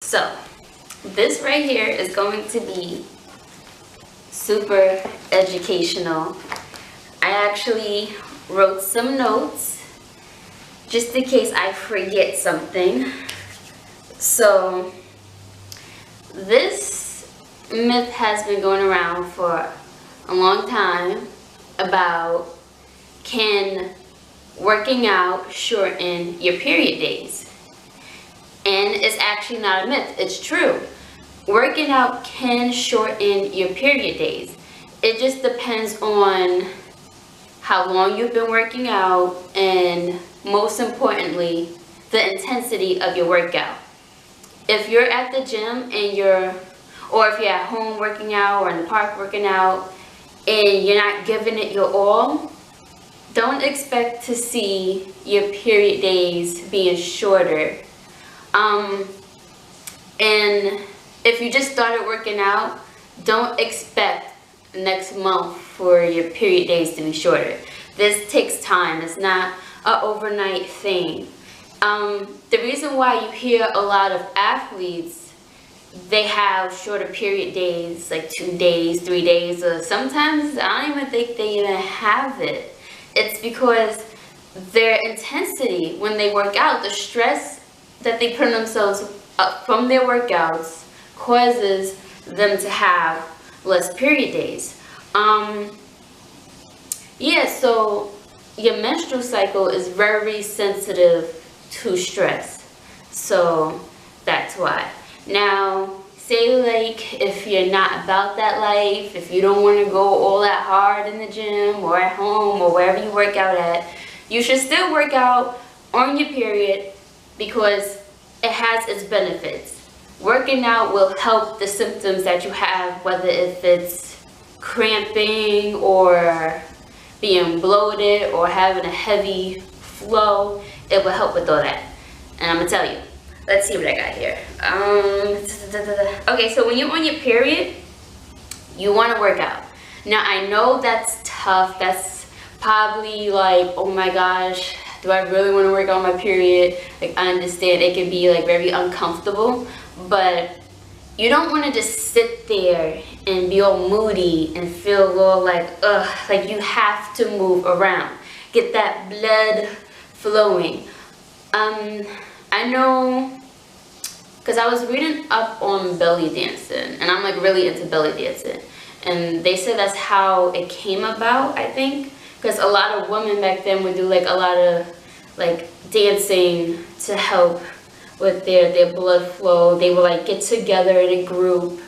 So this right here is going to be super educational. I actually wrote some notes just in case I forget something. So this myth has been going around for a long time about, can working out shorten your period days? And it's actually not a myth, it's true. Working out can shorten your period days. It just depends on how long you've been working out, and most importantly, the intensity of your workout. If you're at the gym and or if you're at home working out or in the park working out and you're not giving it your all, don't expect to see your period days being shorter. And if you just started working out, don't expect next month for your period days to be shorter. This takes time. It's not an overnight thing. The reason why you hear a lot of athletes, they have shorter period days, like 2 days, 3 days, or sometimes I don't even think they even have it. It's because their intensity when they work out, the stress that they put on themselves up from their workouts causes them to have less period days. So your menstrual cycle is very sensitive to stress, so that's why. Now, say like if you're not about that life, if you don't want to go all that hard in the gym or at home or wherever you work out at, you should still work out on your period because it has its benefits. Working out will help the symptoms that you have, whether if it's cramping or being bloated or having a heavy flow. It will help with all that. And I'm gonna tell you. Let's see what I got here. Okay, so when you're on your period, you want to work out. Now I know that's tough. That's probably like, oh my gosh, do I really want to work on my period? Like, I understand it can be like very uncomfortable, but you don't want to just sit there and be all moody and feel all like, ugh, like you have to move around. Get that blood flowing. I know, because I was reading up on belly dancing, and I'm like really into belly dancing, and they said that's how it came about, I think, because a lot of women back then would do like a lot of like dancing to help with their blood flow. They would like get together in a group,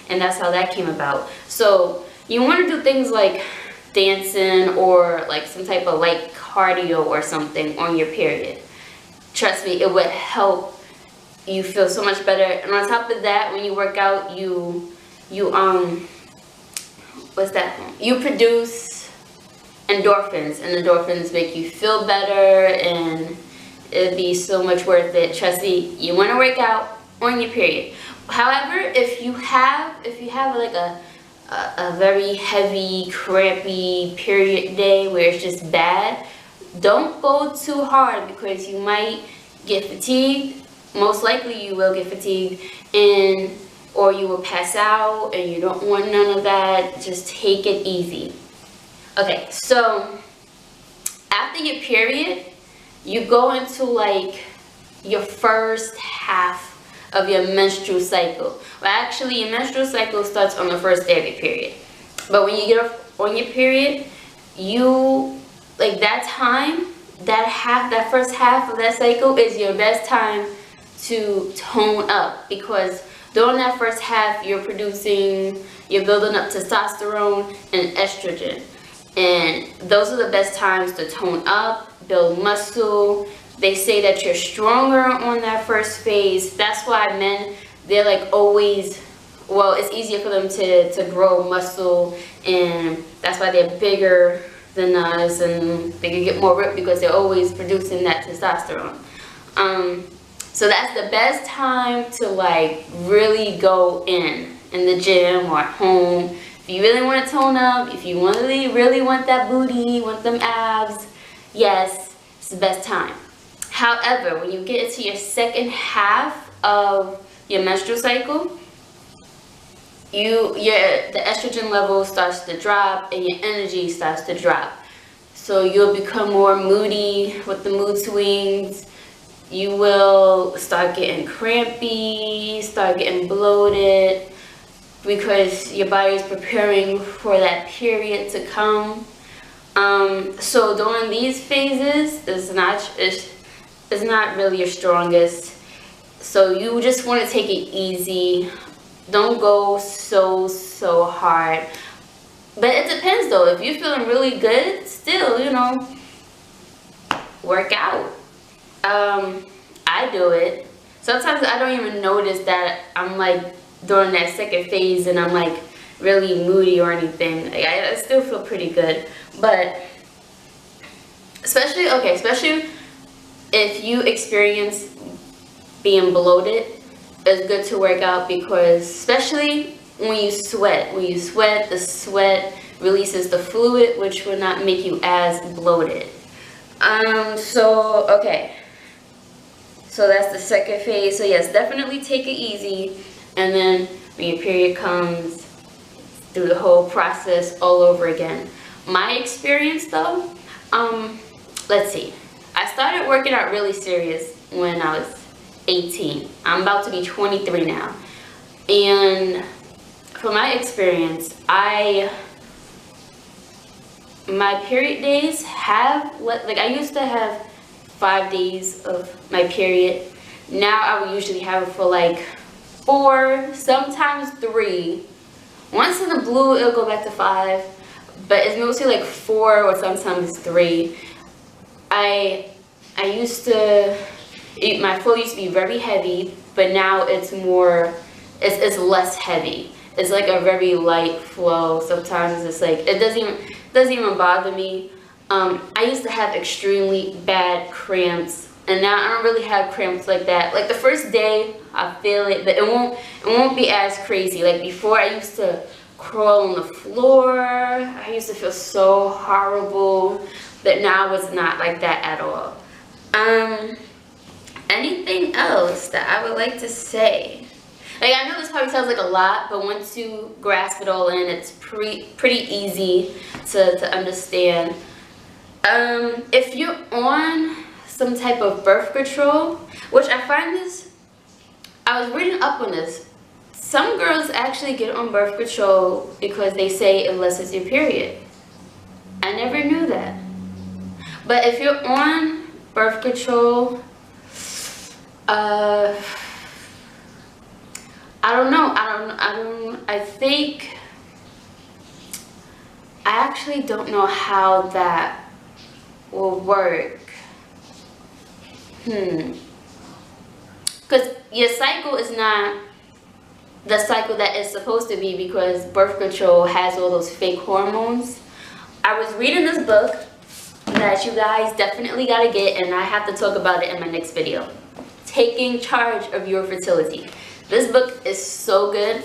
and that's how that came about. So you want to do things like dancing or like some type of light cardio or something on your period. Trust me, it would help you feel so much better. And on top of that, when you work out, you produce endorphins, and endorphins make you feel better, and it'd be so much worth it. Trust me, you want to work out on your period. However, if you have like a very heavy, crampy period day where it's just bad, don't go too hard because you might get fatigued. Most likely you will get fatigued, or you will pass out, and you don't want none of that. Just take it easy. Okay, so after your period, you go into like your first half of your menstrual cycle. Well, actually, your menstrual cycle starts on the first day of your period. But when you get on your period, you like that time, that first half of that cycle is your best time to tone up, because during that first half you're building up testosterone and estrogen, and those are the best times to tone up, build muscle. They say that you're stronger on that first phase. That's why men, they're like always, well, it's easier for them to grow muscle, and that's why they're bigger than us, and they can get more ripped because they're always producing that testosterone. So that's the best time to like really go in the gym or at home. If you really want to tone up, if you really want that booty, want them abs, yes, it's the best time. However, when you get into your second half of your menstrual cycle, the estrogen level starts to drop and your energy starts to drop. So you'll become more moody with the mood swings. You will start getting crampy, start getting bloated, because your body is preparing for that period to come. So during these phases, it's not really your strongest. So you just want to take it easy. Don't go so hard. But it depends though. If you're feeling really good, still, you know, work out. I do it. Sometimes I don't even notice that I'm like during that second phase and I'm like really moody or anything. Like, I still feel pretty good. But especially if you experience being bloated, it's good to work out, because especially when you sweat, the sweat releases the fluid, which will not make you as bloated. So that's the second phase. So yes, definitely take it easy, and then when your period comes, through the whole process all over again. My experience though, let's see, I started working out really serious when I was 18. I'm about to be 23 now, and from my experience, my period days I used to have 5 days of my period. Now I would usually have it for like 4, sometimes 3. Once in the blue, it'll go back to 5, but it's mostly like 4 or sometimes 3. My flow used to be very heavy, but now it's less heavy. It's like a very light flow. Sometimes it's like, it doesn't even bother me. I used to have extremely bad cramps, and now I don't really have cramps like that. Like the first day, I feel it, but it won't be as crazy. Like before, I used to crawl on the floor. I used to feel so horrible, but now it's not like that at all. Anything else that I would like to say? Like, I know this probably sounds like a lot, but once you grasp it all in, it's pretty easy to understand. If you're on some type of birth control, which I was reading up on this. Some girls actually get on birth control because they say it lessens your period. I never knew that. But if you're on birth control, I don't know. I actually don't know how that will work. Because your cycle is not the cycle that it's supposed to be, because birth control has all those fake hormones. I was reading this book that you guys definitely gotta get, and I have to talk about it in my next video. Taking Charge of Your Fertility. This book is so good.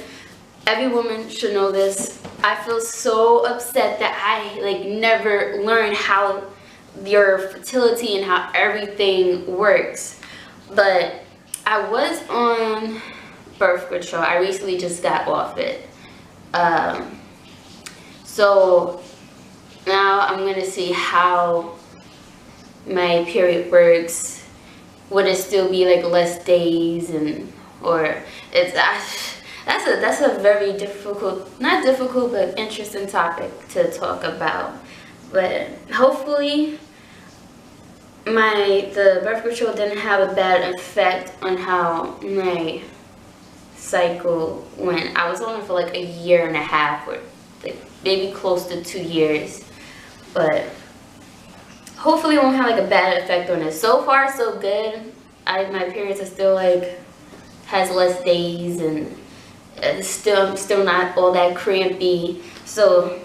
Every woman should know this. I feel so upset that I never learned how your fertility and how everything works. But I was on birth control. I recently just got off it. So now I'm gonna see how my period works. Would it still be like less days, that's a very not difficult, but interesting topic to talk about. But hopefully the birth control didn't have a bad effect on how my cycle went. I was on it for like 1.5 years, or like maybe close to 2 years, but hopefully it won't have like a bad effect on it. So far so good. My periods are still has less days, and I'm still not all that crampy. So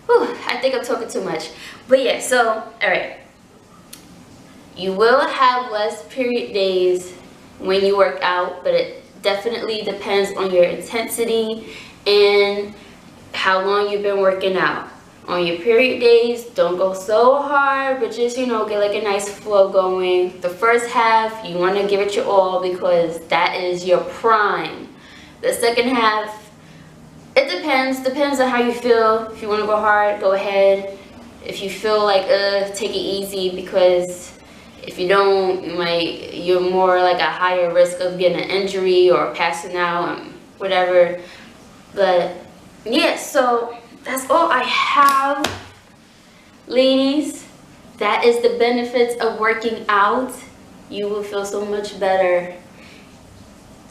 I think I'm talking too much, but yeah. So alright, you will have less period days when you work out, but it definitely depends on your intensity and how long you've been working out. On your period days, don't go so hard, but just, you know, get like a nice flow going. The first half, you want to give it your all because that is your prime. The second half, it depends on how you feel. If you want to go hard, go ahead. If you feel like, take it easy, because if you don't, you're more like a higher risk of getting an injury or passing out and whatever. But yeah, so that's all I have, ladies. That is the benefits of working out. You will feel so much better.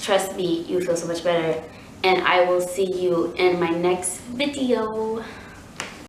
Trust me, you feel so much better. And I will see you in my next video.